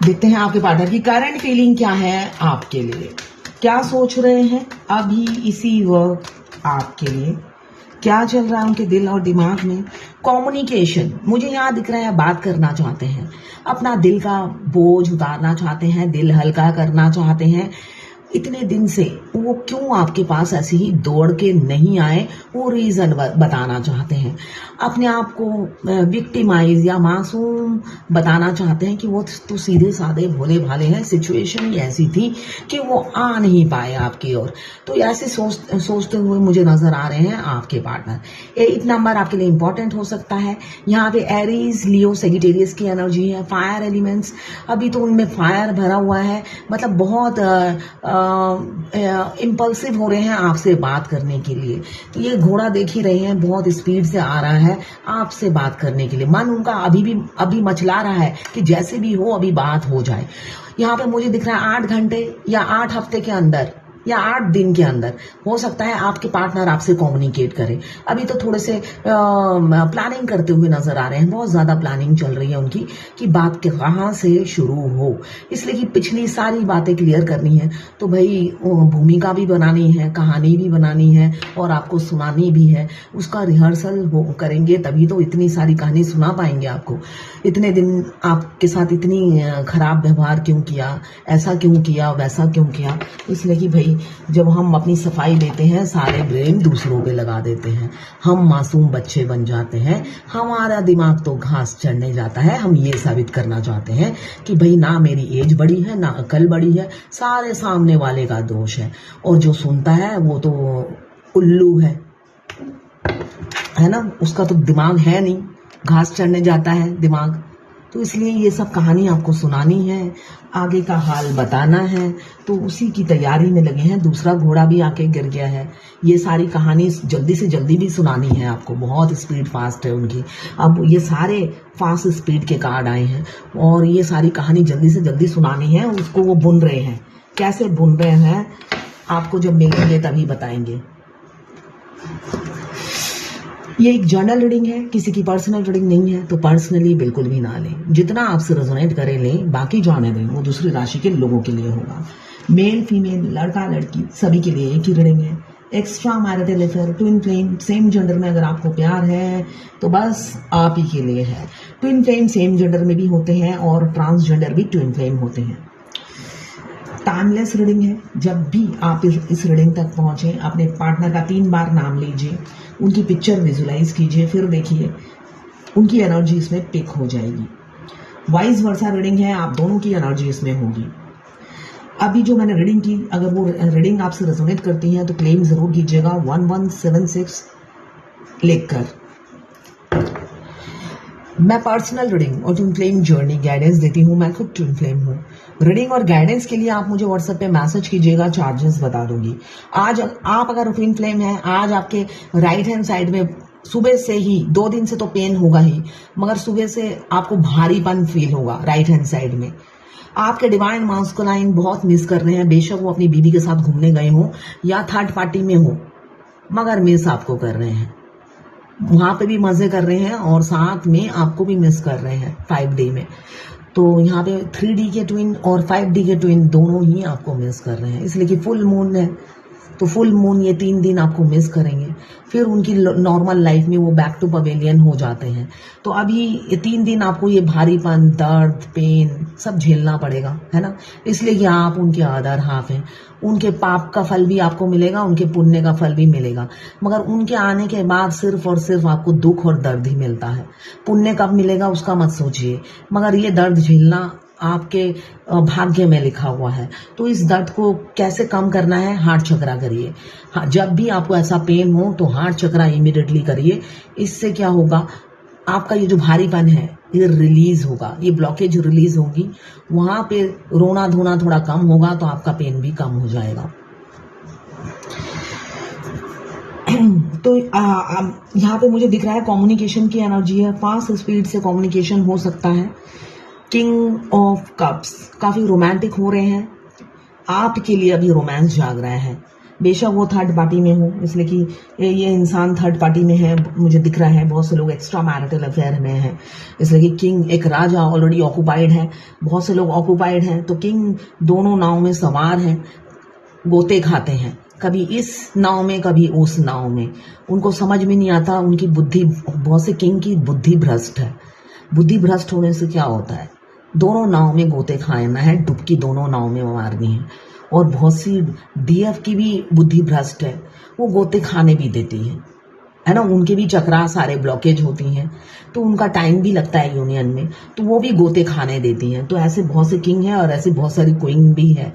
देखते हैं आपके पार्टनर की करंट फीलिंग क्या है आपके लिए, क्या सोच रहे हैं अभी इसी वक्त आपके लिए, क्या चल रहा है उनके दिल और दिमाग में। कम्युनिकेशन मुझे यहाँ दिख रहा है, बात करना चाहते हैं, अपना दिल का बोझ उतारना चाहते हैं, दिल हल्का करना चाहते हैं। इतने दिन से वो क्यों आपके पास ऐसे ही दौड़ के नहीं आए, वो रीज़न बताना चाहते हैं। अपने आप को विक्टिमाइज या मासूम बताना चाहते हैं कि वो तो सीधे साधे भोले भाले हैं, सिचुएशन ही ऐसी थी कि वो आ नहीं पाए आपकी ओर। तो ऐसे सोचते हुए मुझे नज़र आ रहे हैं आपके पार्टनर। 8 नंबर आपके लिए इम्पॉर्टेंट हो सकता है। यहाँ पे एरीज, लियो, सेजिटेरियस की एनर्जी है, फायर एलिमेंट्स। अभी तो उनमें फायर भरा हुआ है, मतलब बहुत इम्पल्सिव हो रहे हैं आपसे बात करने के लिए। तो ये घोड़ा देख ही रहे हैं, बहुत स्पीड से आ रहा है आपसे बात करने के लिए। मन उनका अभी मचला रहा है कि जैसे भी हो अभी बात हो जाए। यहाँ पे मुझे दिख रहा है 8 घंटे या 8 हफ्ते के अंदर या 8 दिन के अंदर हो सकता है आपके पार्टनर आपसे कम्युनिकेट करें। अभी तो थोड़े से प्लानिंग करते हुए नजर आ रहे हैं, बहुत ज़्यादा प्लानिंग चल रही है उनकी कि बात कहाँ से शुरू हो, इसलिए कि पिछली सारी बातें क्लियर करनी है। तो भाई भूमिका भी बनानी है, कहानी भी बनानी है और आपको सुनानी भी है। उसका रिहर्सल करेंगे तभी तो इतनी सारी कहानी सुना पाएंगे आपको। इतने दिन आपके साथ इतनी खराब व्यवहार क्यों किया, ऐसा क्यों किया, वैसा क्यों किया, इसलिए कि भाई जब हम अपनी सफाई देते हैं सारे ब्लेम दूसरों पे लगा देते हैं, हम मासूम बच्चे बन जाते हैं, हमारा दिमाग तो घास चढ़ने जाता है। हम ये साबित करना चाहते हैं कि भाई ना मेरी एज बड़ी है ना अकल बड़ी है, सारे सामने वाले का दोष है और जो सुनता है वो तो उल्लू है ना, उसका तो दिमाग है नहीं, घास चढ़ने जाता है दिमाग। तो इसलिए ये सब कहानी आपको सुनानी है, आगे का हाल बताना है, तो उसी की तैयारी में लगे हैं। दूसरा घोड़ा भी आके गिर गया है। ये सारी कहानी जल्दी से जल्दी भी सुनानी है आपको, बहुत स्पीड फास्ट है उनकी। अब ये सारे फास्ट स्पीड के कार्ड आए हैं और ये सारी कहानी जल्दी से जल्दी सुनानी है। उसको वो बुन रहे हैं, कैसे बुन रहे हैं आपको जब मिलेंगे तभी बताएंगे। ये एक जर्नल रीडिंग है, किसी की पर्सनल रीडिंग नहीं है, तो पर्सनली बिल्कुल भी ना लें। जितना आपसे रेजोनेट करें लें, बाकी जाने दें, वो दूसरी राशि के लोगों के लिए होगा। मेल फीमेल, लड़का लड़की, सभी के लिए एक ही रीडिंग है। Extra marital affair, twin flame, same gender में अगर आपको प्यार है तो बस आप ही के लिए है। ट्विन फ्लेम सेम जेंडर में भी होते हैं और ट्रांसजेंडर भी ट्विन फ्लेम होते हैं। टाइमलेस रीडिंग है। जब भी आप इस रीडिंग तक पहुंचे, अपने पार्टनर का 3 बार नाम लीजिए, उनकी पिक्चर विजुलाइज कीजिए, फिर देखिए उनकी एनर्जी इसमें पिक हो जाएगी। वाइस वर्सा रीडिंग है, आप दोनों की एनर्जी इसमें होगी। अभी जो मैंने रीडिंग की, अगर वो रीडिंग आपसे रेजोनेट करती है तो क्लेम जरूर कीजिएगा 1176 लिखकर। मैं पर्सनल रीडिंग और ट्विन फ्लेम जर्नी गाइडेंस देती हूँ, मैं खुद ट्विन फ्लेम हूँ। रीडिंग और गाइडेंस के लिए आप मुझे व्हाट्सएप पे मैसेज कीजिएगा, चार्जेस बता दूंगी। आज आप अगर ट्विन फ्लेम हैं, आज आपके राइट हैंड साइड में सुबह से ही, 2 दिन से तो पेन होगा ही, मगर सुबह से आपको भारीपन फील होगा राइट हैंड साइड में। आपके डिवाइन मास्कुलाइन बहुत मिस कर रहे हैं, बेशक वो अपनी बीवी के साथ घूमने गए हों या थर्ड पार्टी में हो, मगर मिस आपको कर रहे हैं। वहां पे भी मजे कर रहे हैं और साथ में आपको भी मिस कर रहे हैं 5D में। तो यहाँ पे 3D के ट्विन और 5D के ट्विन दोनों ही आपको मिस कर रहे हैं, इसलिए कि फुल मून है तो फुल मून ये 3 दिन आपको मिस करेंगे। फिर उनकी नॉर्मल लाइफ में वो बैक टू पवेलियन हो जाते हैं। तो अभी ये 3 दिन आपको ये भारीपन, दर्द, पेन सब झेलना पड़ेगा, है ना, इसलिए कि आप उनके अदर हाफ हैं। उनके पाप का फल भी आपको मिलेगा, उनके पुण्य का फल भी मिलेगा, मगर उनके आने के बाद सिर्फ और सिर्फ आपको दुख और दर्द ही मिलता है। पुण्य कब मिलेगा उसका मत सोचिए, मगर ये दर्द झेलना आपके भाग्य में लिखा हुआ है। तो इस दर्द को कैसे कम करना है, हार्ट चक्रा करिए। हाँ, जब भी आपको ऐसा पेन हो तो हार्ट चक्रा इमीडिएटली करिए। इससे क्या होगा, आपका ये जो भारीपन है ये रिलीज होगा, ये ब्लॉकेज रिलीज होगी, वहां पे रोना धोना थोड़ा कम होगा तो आपका पेन भी कम हो जाएगा। तो यहाँ पे मुझे दिख रहा है कम्युनिकेशन की एनर्जी है, फास्ट स्पीड से कम्युनिकेशन हो सकता है। किंग ऑफ कप्स काफी रोमांटिक हो रहे हैं, आपके लिए अभी रोमांस जाग रहा है। बेशक वो थर्ड पार्टी में हो, इसलिए कि ये इंसान थर्ड पार्टी में है, मुझे दिख रहा है। बहुत से लोग एक्स्ट्रा मैरिटल अफेयर में हैं, इसलिए कि किंग एक राजा ऑलरेडी ऑक्युपाइड है, बहुत से लोग ऑक्युपाइड हैं, तो किंग दोनों नाव में सवार हैं, गोते खाते हैं, कभी इस नाव में कभी उस नाव में। उनको समझ में नहीं आता, उनकी बुद्धि, बहुत से किंग की बुद्धि भ्रष्ट है। बुद्धि भ्रष्ट होने से क्या होता है, दोनों नाव में गोते खाना है, डुबकी दोनों नाव में मारनी है। और बहुत सी डीएफ की भी बुद्धि भ्रष्ट है, वो गोते खाने भी देती है ना, उनके भी चक्रा सारे ब्लॉकेज होती हैं, तो उनका टाइम भी लगता है यूनियन में, तो वो भी गोते खाने देती हैं। तो ऐसे बहुत से किंग हैं और ऐसे बहुत सारी क्वीन भी है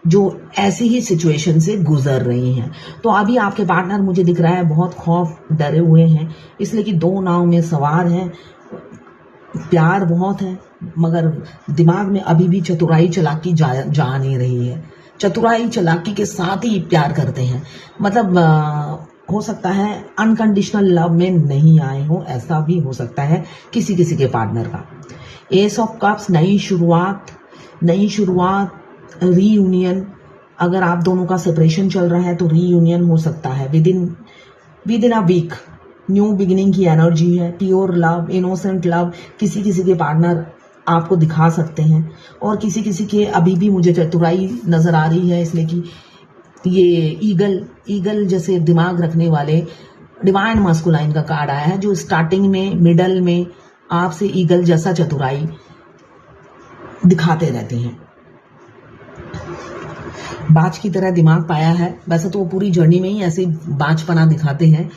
जो ऐसी ही सिचुएशन से गुजर रही हैं। तो अभी आपके पार्टनर मुझे दिख रहा है बहुत खौफ डरे हुए हैं, इसलिए कि दो नाव में सवार हैं, प्यार बहुत है, मगर दिमाग में अभी भी चतुराई चालाकी जा नहीं रही है। चतुराई चालाकी के साथ ही प्यार करते हैं, मतलब हो सकता है अनकंडीशनल लव में नहीं आए हो, ऐसा भी हो सकता है किसी किसी के पार्टनर का। एस ऑफ कप्स, नई शुरुआत, रीयूनियन। अगर आप दोनों का सेपरेशन चल रहा है तो रीयूनियन हो सकता है within a week. New beginning की एनर्जी है, प्योर लव, इनोसेंट लव किसी किसी के पार्टनर आपको दिखा सकते हैं, और किसी किसी के अभी भी मुझे चतुराई नजर आ रही है, इसलिए कि ये ईगल जैसे दिमाग रखने वाले डिवाइन मास्कुलाइन का कार्ड आया है, जो स्टार्टिंग में मिडल में आपसे ईगल जैसा चतुराई दिखाते रहते हैं। बाज की तरह दिमाग पाया है, वैसे तो वो पूरी जर्नी में ही ऐसे बाजपना दिखाते हैं,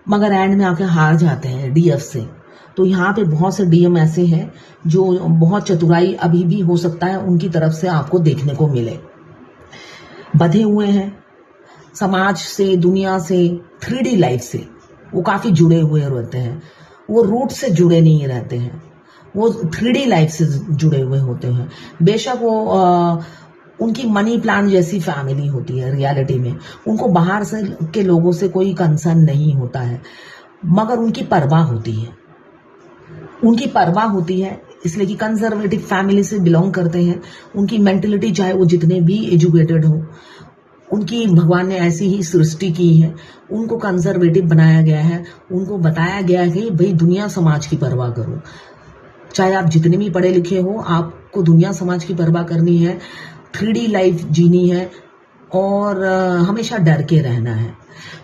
मगर एंड में आके हार जाते हैं डीएफ से। तो यहाँ पे बहुत से डीएम ऐसे हैं जो बहुत चतुराई अभी भी हो सकता है उनकी तरफ से आपको देखने को मिले। बंधे हुए हैं समाज से, दुनिया से, 3D लाइफ से वो काफी जुड़े हुए रहते हैं, वो रूट से जुड़े नहीं रहते हैं, वो 3D लाइफ से जुड़े हुए होते हैं। बेशक वो उनकी मनी प्लान जैसी फैमिली होती है, रियलिटी में उनको बाहर से के लोगों से कोई कंसर्न नहीं होता है, मगर उनकी परवाह होती है, इसलिए कि कंजर्वेटिव फैमिली से बिलोंग करते हैं। उनकी मेंटलिटी, चाहे वो जितने भी एजुकेटेड हो, उनकी भगवान ने ऐसी ही सृष्टि की है, उनको कंजर्वेटिव बनाया गया है, उनको बताया गया है कि भाई दुनिया समाज की परवाह करो, चाहे आप जितने भी पढ़े लिखे हो, आपको दुनिया समाज की परवाह करनी है, 3D लाइफ जीनी है, और हमेशा डर के रहना है।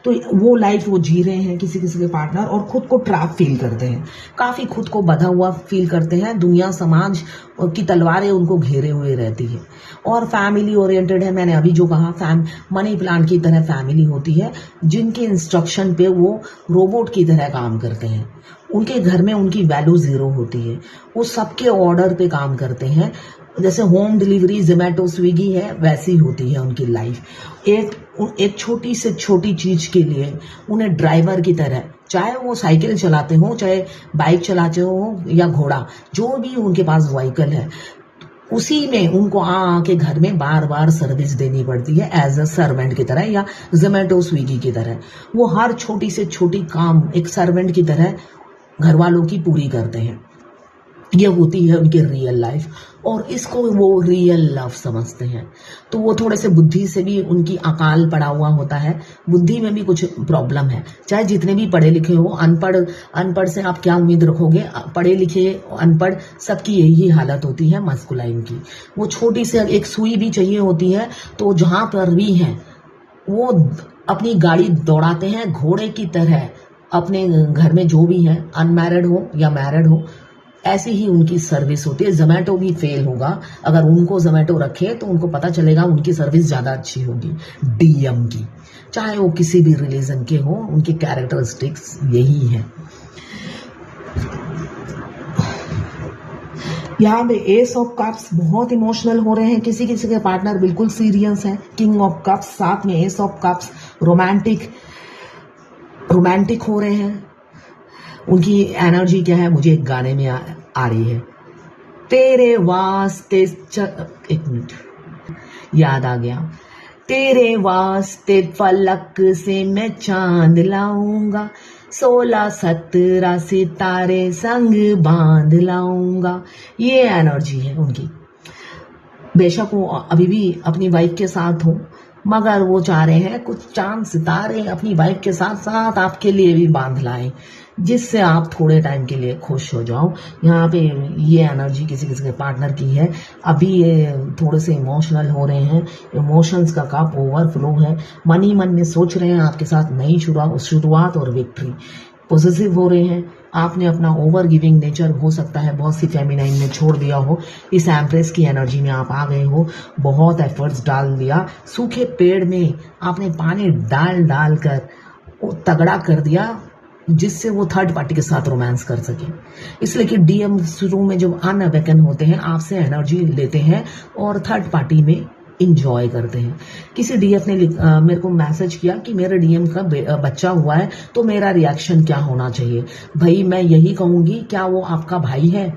तो वो लाइफ वो जी रहे हैं किसी किसी के पार्टनर, और खुद को ट्रैप फील करते हैं, काफी खुद को बंधा हुआ फील करते हैं। दुनिया समाज की तलवारें उनको घेरे हुए रहती है, और फैमिली ओरिएंटेड है। मैंने अभी जो कहा, मनी प्लान की तरह फैमिली होती है, जिनके इंस्ट्रक्शन पे वो रोबोट की तरह काम करते हैं। उनके घर में उनकी वैल्यू जीरो होती है, वो सबके ऑर्डर पे काम करते हैं। जैसे होम डिलीवरी जोमेटो स्विगी है, वैसी होती है उनकी लाइफ। एक छोटी से छोटी चीज के लिए उन्हें ड्राइवर की तरह, चाहे वो साइकिल चलाते हो, चाहे बाइक चलाते हो, या घोड़ा, जो भी उनके पास व्हीकल है, उसी में उनको आके घर में बार बार सर्विस देनी पड़ती है, एज अ सर्वेंट की तरह, या जोमेटो स्विगी की तरह। वो हर छोटी से छोटी काम एक सर्वेंट की तरह घर वालों की पूरी करते हैं। ये होती है उनकी रियल लाइफ, और इसको वो रियल लव समझते हैं। तो वो थोड़े से बुद्धि से भी उनकी अकाल पड़ा हुआ होता है, बुद्धि में भी कुछ प्रॉब्लम है। चाहे जितने भी पढ़े लिखे हो, अनपढ़ से आप क्या उम्मीद रखोगे, पढ़े लिखे अनपढ़ सबकी यही हालत होती है मस्कुलाइन की। वो छोटी से एक सुई भी चाहिए होती है, तो जहां पर भी है वो अपनी गाड़ी दौड़ाते हैं घोड़े की तरह। अपने घर में जो भी है, अनमैरिड हो या मैरिड हो, ऐसी ही उनकी सर्विस होती है। जोमेटो भी फेल होगा, अगर उनको जोमेटो रखे तो उनको पता चलेगा उनकी सर्विस ज्यादा अच्छी होगी डीएम की, चाहे वो किसी भी रिलीजन के हो, उनके कैरेक्टरिस्टिक्स यही है। यहाँ पे एस ऑफ कप्स बहुत इमोशनल हो रहे हैं, किसी किसी के पार्टनर बिल्कुल सीरियस है। किंग ऑफ कप्स साथ में एस ऑफ कप्स रोमांटिक हो रहे हैं। उनकी एनर्जी क्या है, मुझे एक गाने में आ रही है, तेरे वास्ते एक मिनट याद आ गया, तेरे वास्ते फलक से मैं चांद लाऊंगा, 16-17 सितारे संग बांध लाऊंगा। ये एनर्जी है उनकी। बेशक वो अभी भी अपनी वाइफ के साथ हो, मगर वो चाह रहे हैं कुछ चांद सितारे अपनी वाइफ के साथ साथ आपके लिए भी बांध लाएं, जिससे आप थोड़े टाइम के लिए खुश हो जाओ। यहाँ पे ये एनर्जी किसी किसी के पार्टनर की है, अभी ये थोड़े से इमोशनल हो रहे हैं, इमोशंस का कप ओवरफ्लो है, मन ही मन में सोच रहे हैं आपके साथ नई शुरुआत और विक्ट्री। पॉजिटिव हो रहे हैं, आपने अपना ओवर गिविंग नेचर हो सकता है बहुत सी फेमिनाइन में छोड़ दिया हो, इस एम्प्रेस की एनर्जी में आप आ गए हो, बहुत एफर्ट्स डाल दिया, सूखे पेड़ में आपने पानी डाल डाल कर तगड़ा कर दिया जिससे वो थर्ड पार्टी के साथ रोमांस कर सके। इसलिए कि डीएम शुरू में जब अनअवेकन होते हैं आपसे एनर्जी लेते हैं और थर्ड पार्टी में इंजॉय करते हैं। किसी डीएफ ने मेरे को मैसेज किया कि मेरे डीएम का बच्चा हुआ है तो मेरा रिएक्शन क्या होना चाहिए। भाई मैं यही कहूंगी, क्या वो आपका भाई है?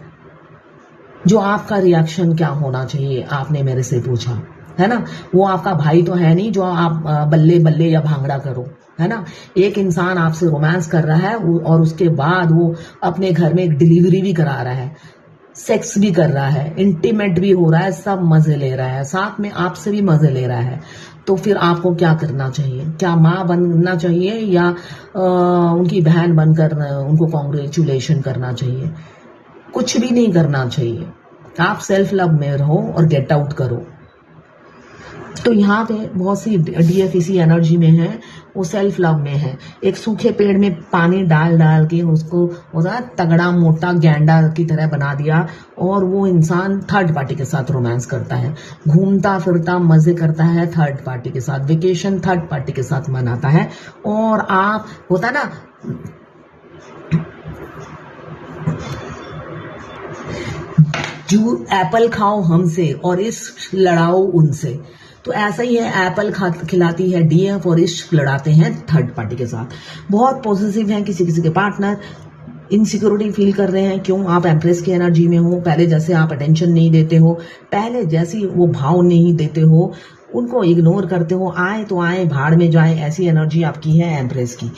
जो आपका रिएक्शन क्या होना चाहिए आपने मेरे से पूछा, है ना। वो आपका भाई तो है नहीं जो आप बल्ले बल्ले या भांगड़ा करो, है ना। एक इंसान आपसे रोमांस कर रहा है और उसके बाद वो अपने घर में एक डिलीवरी भी करा रहा है, सेक्स भी कर रहा है, इंटीमेट भी हो रहा है, सब मजे ले रहा है, साथ में आपसे भी मजे ले रहा है। तो फिर आपको क्या करना चाहिए? क्या माँ बनना चाहिए या उनकी बहन बनकर उनको कॉन्ग्रेचुलेशन करना चाहिए? कुछ भी नहीं करना चाहिए। आप सेल्फ लव में रहो और गेट आउट करो। तो यहाँ पे बहुत सी डीएफ इसी एनर्जी में है, वो सेल्फ लव में है। एक सूखे पेड़ में पानी डाल डाल के उसको तगड़ा मोटा गैंडा की तरह बना दिया और वो इंसान थर्ड पार्टी के साथ रोमांस करता है, घूमता फिरता मजे करता है थर्ड पार्टी के साथ, वेकेशन थर्ड पार्टी के साथ मनाता है। और आप होता ना जो एप्पल खाओ हमसे और इश्क लड़ाओ उनसे, तो ऐसा ही है। एप्पल खिलाती है डीएफ और इश्क लड़ाते हैं थर्ड पार्टी के साथ। बहुत पॉजिटिव हैं किसी किसी के पार्टनर, इनसिक्योरिटी फील कर रहे हैं। क्यों? आप एम्प्रेस की एनर्जी में हो, पहले जैसे आप अटेंशन नहीं देते हो, पहले जैसी वो भाव नहीं देते हो, उनको इग्नोर करते हो, आए तो आए भाड़ में जाए, ऐसी एनर्जी आपकी है एम्प्रेस की।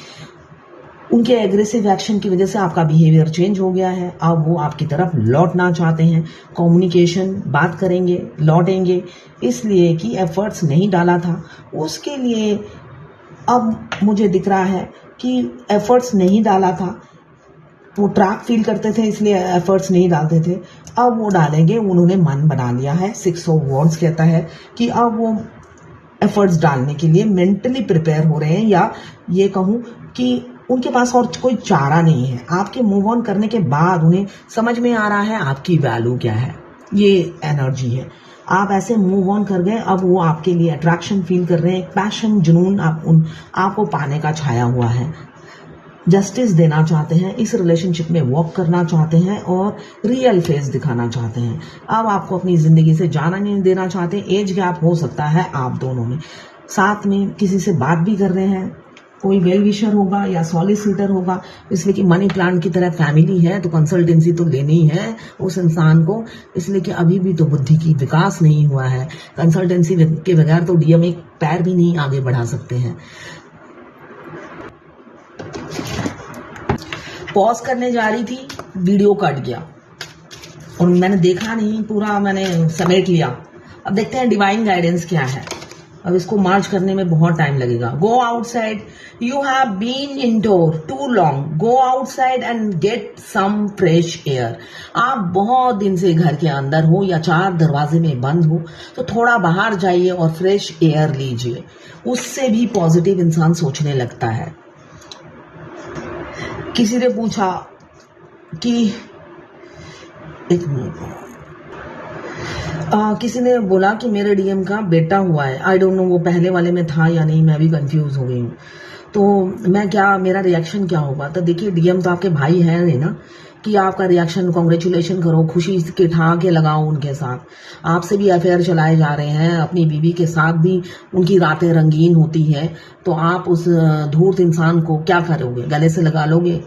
उनके एग्रेसिव एक्शन की वजह से आपका बिहेवियर चेंज हो गया है, अब वो आपकी तरफ लौटना चाहते हैं। कम्युनिकेशन, बात करेंगे, लौटेंगे, इसलिए कि एफर्ट्स नहीं डाला था उसके लिए। अब मुझे दिख रहा है कि एफर्ट्स नहीं डाला था, वो ट्रैक फील करते थे इसलिए एफर्ट्स नहीं डालते थे, अब वो डालेंगे। उन्होंने मन बना लिया है। 6 ऑफ वॉन्ड्स कहता है कि अब वो एफर्ट्स डालने के लिए मेंटली प्रिपेयर हो रहे हैं, या ये कहूँ कि उनके पास और कोई चारा नहीं है। आपके मूव ऑन करने के बाद उन्हें समझ में आ रहा है आपकी वैल्यू क्या है, ये एनर्जी है। आप ऐसे मूव ऑन कर गए, अब वो आपके लिए अट्रैक्शन फील कर रहे हैं, एक पैशन, जुनून आपको पाने का छाया हुआ है। जस्टिस देना चाहते हैं, इस रिलेशनशिप में वॉक करना चाहते हैं और रियल फेस दिखाना चाहते हैं। अब आपको अपनी जिंदगी से जाना नहीं देना चाहते। एज गैप हो सकता है आप दोनों में, साथ में किसी से बात भी कर रहे हैं, कोई वेल विशर होगा या सॉलिसिटर होगा, इसलिए कि मनी प्लांट की तरह फैमिली है तो कंसल्टेंसी तो लेनी है उस इंसान को, इसलिए कि अभी भी तो बुद्धि की विकास नहीं हुआ है। कंसल्टेंसी के बगैर तो डीएम एक पैर भी नहीं आगे बढ़ा सकते हैं। पॉज करने जा रही थी, वीडियो कट गया और मैंने देखा नहीं, पूरा मैंने समेट लिया। अब देखते हैं डिवाइन गाइडेंस क्या है। अब इसको मार्च करने में बहुत टाइम लगेगा। Go outside, you have been indoor too long, go outside and get some fresh air. आप बहुत दिन से घर के अंदर हो या 4 दरवाजे में बंद हो, तो थोड़ा बाहर जाइए और फ्रेश एयर लीजिए, उससे भी पॉजिटिव इंसान सोचने लगता है। किसी ने पूछा कि एक मिनट, किसी ने बोला कि मेरे डीएम का बेटा हुआ है। आई डोंट नो वो पहले वाले में था या नहीं, मैं भी कंफ्यूज हो गई हूँ। तो मैं क्या, मेरा रिएक्शन क्या होगा? तो देखिए, डीएम तो आपके भाई है नहीं ना, कि आपका रिएक्शन कॉन्ग्रेचुलेशन करो, खुशी के ठहाके लगाओ उनके साथ। आपसे भी अफेयर चलाए जा रहे हैं, अपनी बीवी के साथ भी उनकी रातें रंगीन होती हैं, तो आप उस धूर्त इंसान को क्या करोगे? गले से लगा लोगे?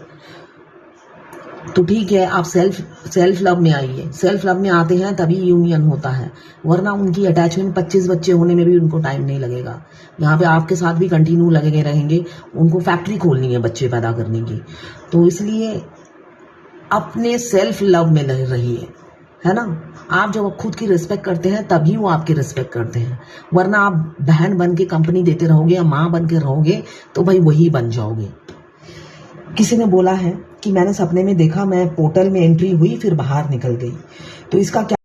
तो ठीक है, आप सेल्फ लव में आइए। सेल्फ लव में आते हैं तभी यूनियन होता है, वरना उनकी अटैचमेंट 25 बच्चे होने में भी उनको टाइम नहीं लगेगा। यहाँ पे आपके साथ भी कंटिन्यू लगे रहेंगे, उनको फैक्ट्री खोलनी है बच्चे पैदा करने की। तो इसलिए अपने सेल्फ लव में रहिए, है ना। आप जब खुद की रिस्पेक्ट करते हैं तभी वो आपकी रिस्पेक्ट करते हैं, वरना आप बहन बन के कंपनी देते रहोगे या माँ बन के रहोगे तो भाई वही बन जाओगे। किसी ने बोला है कि मैंने सपने में देखा मैं पोर्टल में एंट्री हुई फिर बाहर निकल गई, तो इसका क्या